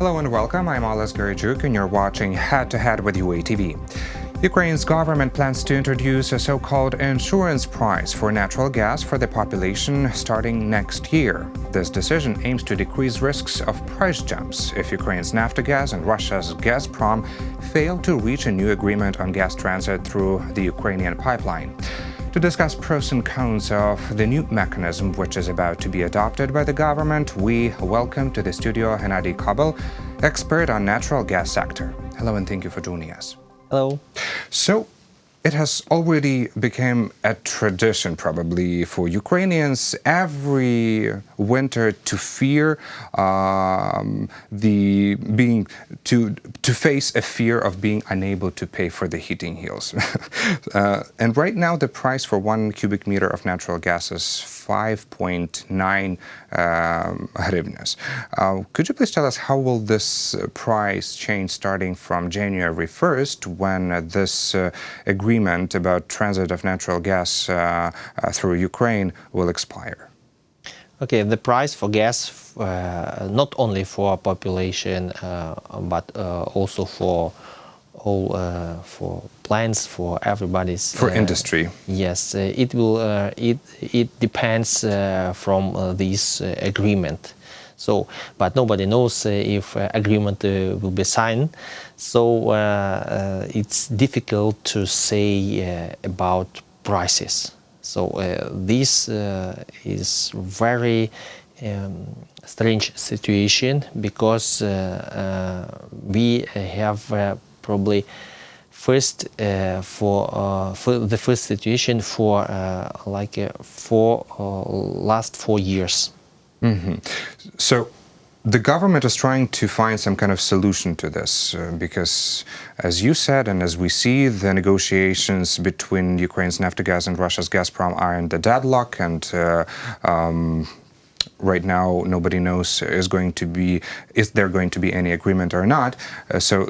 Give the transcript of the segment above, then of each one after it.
Hello and welcome, I'm Oles Garijuk and you're watching Head to Head with UATV. Ukraine's government plans to introduce a so-called insurance price for natural gas for the population starting next year. This decision aims to decrease risks of price jumps if Ukraine's Naftogaz and Russia's Gazprom fail to reach a new agreement on gas transit through the Ukrainian pipeline. To discuss pros and cons of the new mechanism which is about to be adopted by the government, we welcome to the studio Hennadiy Kobal, expert on natural gas sector. Hello and thank you for joining us. Hello. So, it has already become a tradition, probably, for Ukrainians every winter to fear to face a fear of being unable to pay for the heating bills. And right now, the price for 1 cubic meter of natural gas is 5.9 hryvnias. Could you please tell us how will this price change starting from January 1st when this agreement about transit of natural gas through Ukraine will expire? Okay, the price for gas, not only for population, but also for all for plants, for everybody's industry. Yes, it will. It depends from this agreement. So, but nobody knows if agreement will be signed. So it's difficult to say about prices. So this is very strange situation because we have probably first for the first situation for last 4 years. Mm-hmm. So the government is trying to find some kind of solution to this because, as you said, and as we see, the negotiations between Ukraine's Naftogaz and Russia's Gazprom are in the deadlock, and right now nobody knows is there going to be any agreement or not. So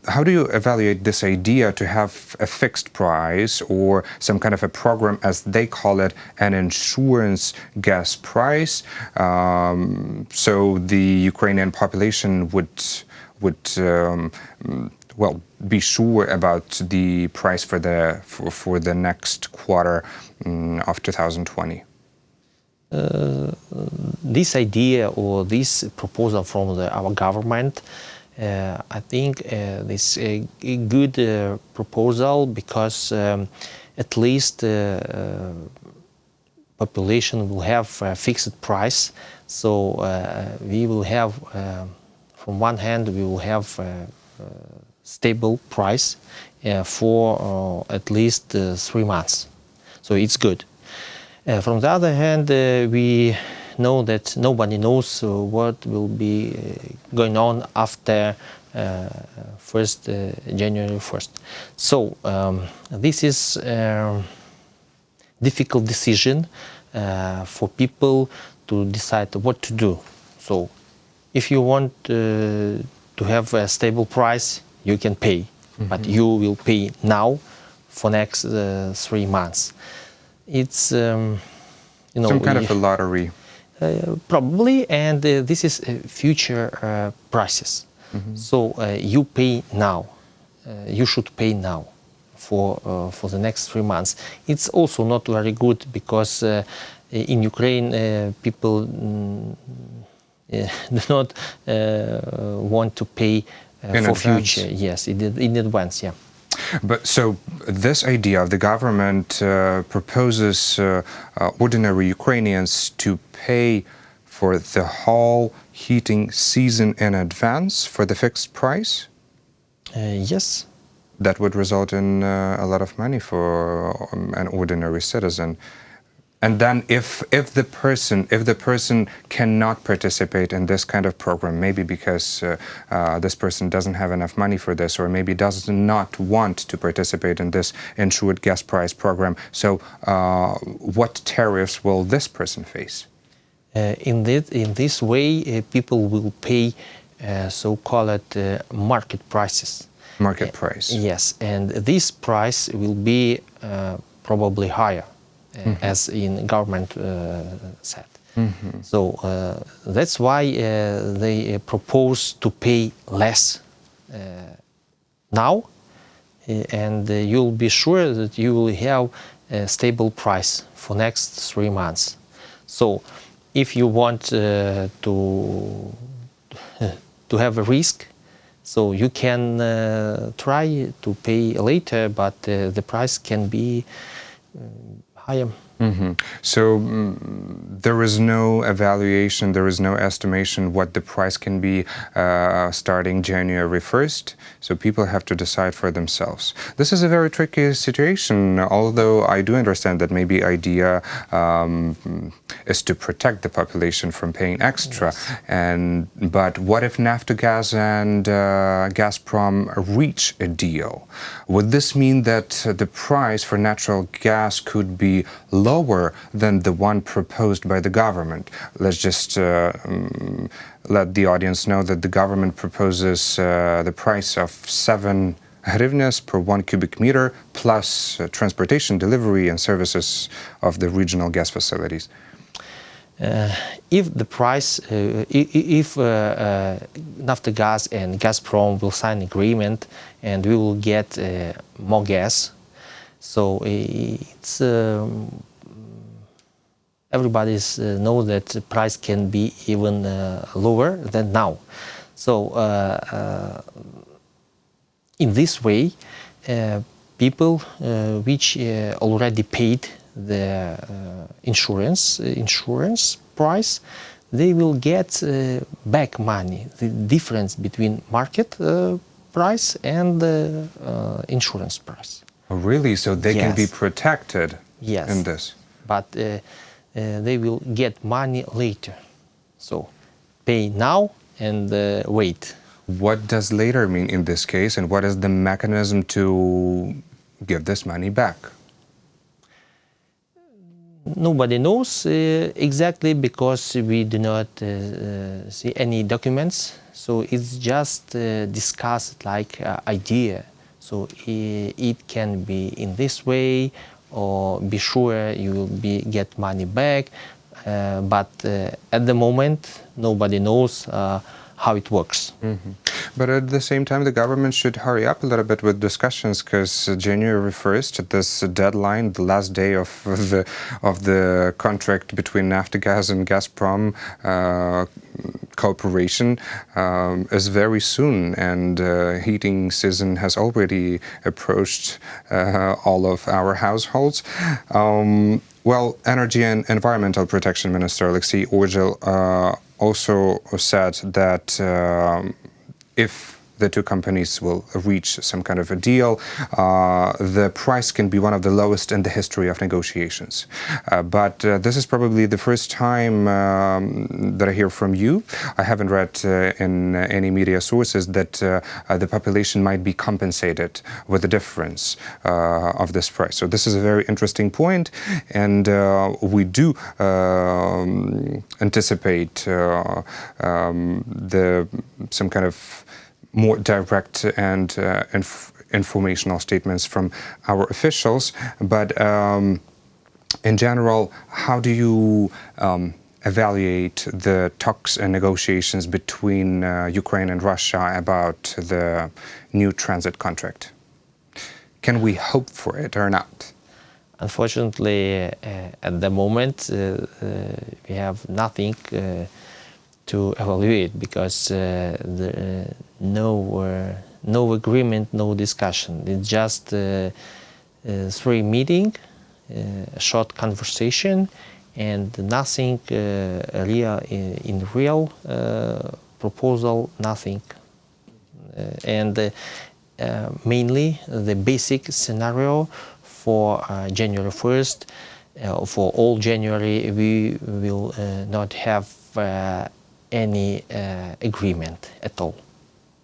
how do you evaluate this idea to have a fixed price or some kind of a program, as they call it, an insurance gas price, so the Ukrainian population would be sure about the price for the next quarter of 2020? This idea or this proposal from our government, I think this is a good proposal because at least population will have a fixed price. So we will have, from one hand, we will have a stable price for at least 3 months. So it's good. From the other hand, we know that nobody knows what will be going on after January 1st. So this is a difficult decision for people to decide what to do. So if you want to have a stable price, you can pay, but you will pay now for next 3 months. It's some kind of a lottery, probably, and this is future prices. So you pay now. You should pay now for the next 3 months. It's also not very good because in Ukraine people do not want to pay for future. Yes, in advance. Yeah. But so this idea of the government proposes ordinary Ukrainians to pay for the whole heating season in advance for the fixed price? Yes. That would result in a lot of money for an ordinary citizen. And then if the person cannot participate in this kind of program, maybe because this person doesn't have enough money for this, or maybe does not want to participate in this insured gas price program, so what tariffs will this person face? In this way, people will pay so-called market prices. Market price. Yes, and this price will be probably higher. As in government said. So that's why they propose to pay less now, and you'll be sure that you will have a stable price for next 3 months. So if you want to have a risk, so you can try to pay later, but the price can be higher. So there is no evaluation, there is no estimation what the price can be starting January 1st. So people have to decide for themselves. This is a very tricky situation, although I do understand that maybe idea is to protect the population from paying extra. Yes. But what if Naftogaz and Gazprom reach a deal? Would this mean that the price for natural gas could be lower than the one proposed by the government? Let's just let the audience know that the government proposes the price of 7 hryvnias per 1 cubic meter plus transportation, delivery and services of the regional gas facilities. If the price, if Naftogaz and Gazprom will sign agreement and we will get more gas, so it's everybody knows that the price can be even lower than now. So in this way, people which already paid the insurance price, they will get back money, the difference between market price and the insurance price. Oh, really? So they can be protected in this? But they will get money later. So pay now and wait. What does later mean in this case, and what is the mechanism to give this money back? Nobody knows exactly, because we do not see any documents. So it's just discussed like idea. So it can be in this way, or be sure you will get money back. But at the moment, nobody knows how it works. But at the same time, the government should hurry up a little bit with discussions, because January 1st, this deadline, the last day of the contract between Naftogaz and Gazprom cooperation is very soon, and heating season has already approached all of our households. Well, Energy and Environmental Protection Minister Alexei Orgel also said that if the two companies will reach some kind of a deal, the price can be one of the lowest in the history of negotiations. But this is probably the first time that I hear from you. I haven't read in any media sources that the population might be compensated with the difference of this price. So this is a very interesting point, and we do anticipate some kind of more direct and informational statements from our officials. But in general, how do you evaluate the talks and negotiations between Ukraine and Russia about the new transit contract? Can we hope for it or not? Unfortunately, at the moment, we have nothing to evaluate, because no agreement, no discussion. It's just 3 meetings, a short conversation, and nothing real in real proposal, nothing. And mainly the basic scenario for January 1st, for all January, we will not have any agreement at all.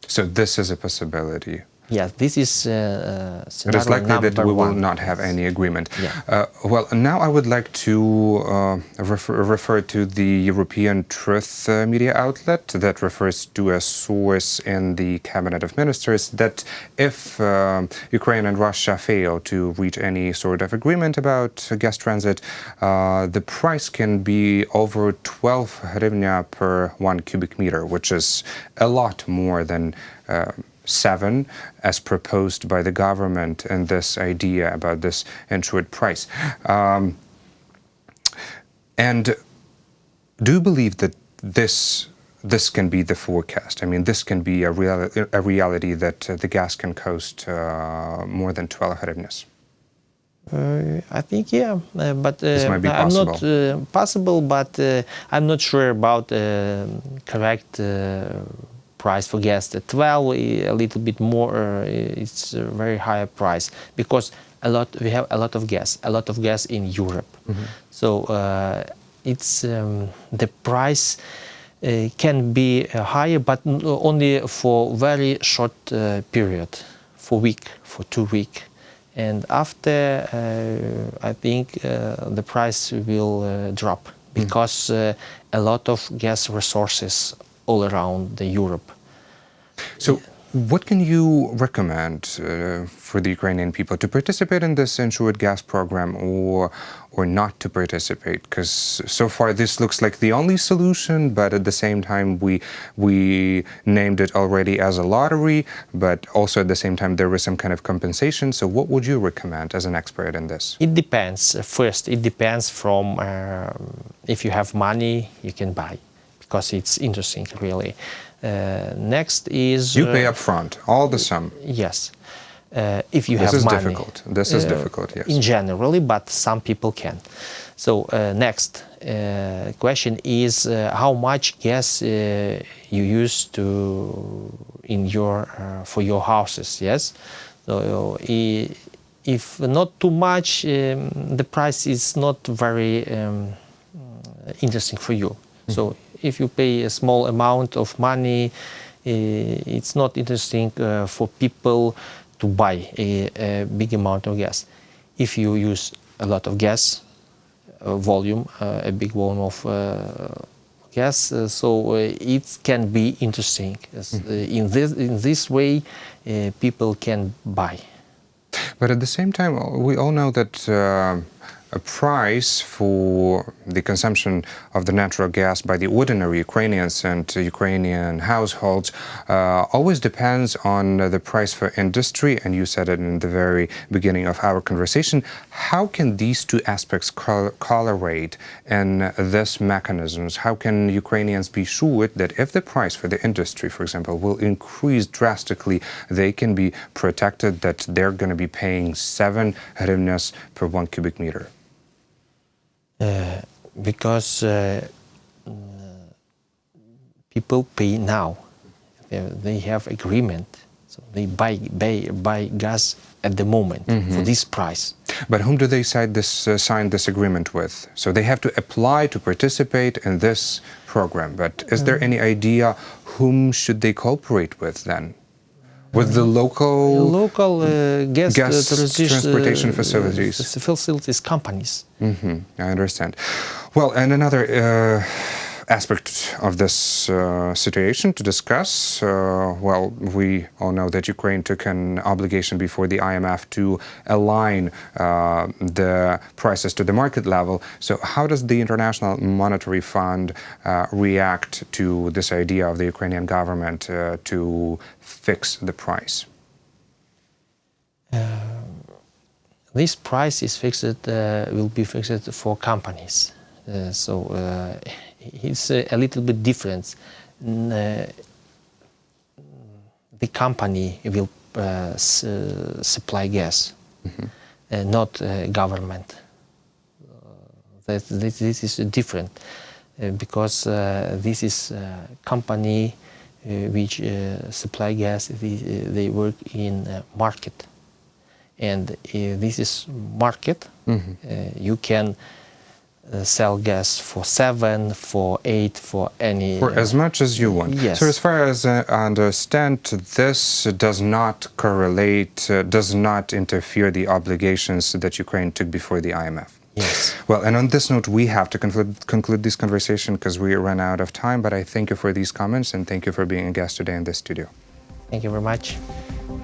So this is a possibility. Yes, this is It scenario is likely that we will one. not have any agreement. Yeah. Well, now I would like to refer to the European Truth media outlet that refers to a source in the Cabinet of Ministers that if Ukraine and Russia fail to reach any sort of agreement about gas transit, the price can be over 12 hryvnia per 1 cubic meter, which is a lot more than 7 as proposed by the government, and this idea about this insured price. And do you believe that this can be the forecast? I mean, this can be a reality that the gas can cost more than 12 hryvnias? I think, yeah, but this might be I'm possible. not possible, but I'm not sure about correct price for gas. The 12, a little bit more, it's a very high price because we have a lot of gas in Europe. Mm-hmm. So it's the price can be higher, but only for very short period, for week, for 2 weeks. And after, I think the price will drop because a lot of gas resources all around Europe. So what can you recommend for the Ukrainian people to participate in this insured gas program or not to participate? Because so far this looks like the only solution, but at the same time we named it already as a lottery, but also at the same time there is some kind of compensation. So what would you recommend as an expert in this? It depends. First, it depends from if you have money, you can buy, because it's interesting, really. Next is... You pay up front, all the sum. Yes. If you have money. This is difficult, yes. In generally, but some people can. So next question is how much gas you use for your houses, yes? So if not too much, the price is not very interesting for you. Mm-hmm. So if you pay a small amount of money, it's not interesting for people to buy a big amount of gas. If you use a lot of gas, volume, a big volume of gas, so it can be interesting. In this way, people can buy. But at the same time, we all know that a price for the consumption of the natural gas by the ordinary Ukrainians and Ukrainian households always depends on the price for industry, and you said it in the very beginning of our conversation. How can these two aspects correlate in this mechanisms? How can Ukrainians be sure that if the price for the industry, for example, will increase drastically, they can be protected, that they're going to be paying 7 hryvnias per 1 cubic meter? Because people pay now. They have agreement, so they buy gas at the moment for this price. But whom do they sign this agreement with? So they have to apply to participate in this program. But is there any idea whom should they cooperate with then? With the local gas transportation facilities companies. I understand. Well, and another aspect of this situation to discuss, well, we all know that Ukraine took an obligation before the IMF to align the prices to the market level. So how does the International Monetary Fund react to this idea of the Ukrainian government to fix the price? This price is fixed, will be fixed for companies. It's a little bit different. The company will supply gas, not government. This is different because this is a company which supply gas. They work in market, and this is market. You can sell gas for 7, for 8, for any... For as much as you want. Yes. So as far as I understand, this does not correlate, does not interfere the obligations that Ukraine took before the IMF. Yes. Well, and on this note, we have to conclude this conversation because we ran out of time, but I thank you for these comments and thank you for being a guest today in the studio. Thank you very much.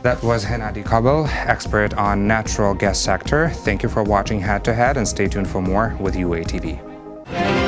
That was Hennadiy Kobal, expert on natural gas sector. Thank you for watching Head to Head and stay tuned for more with UATV.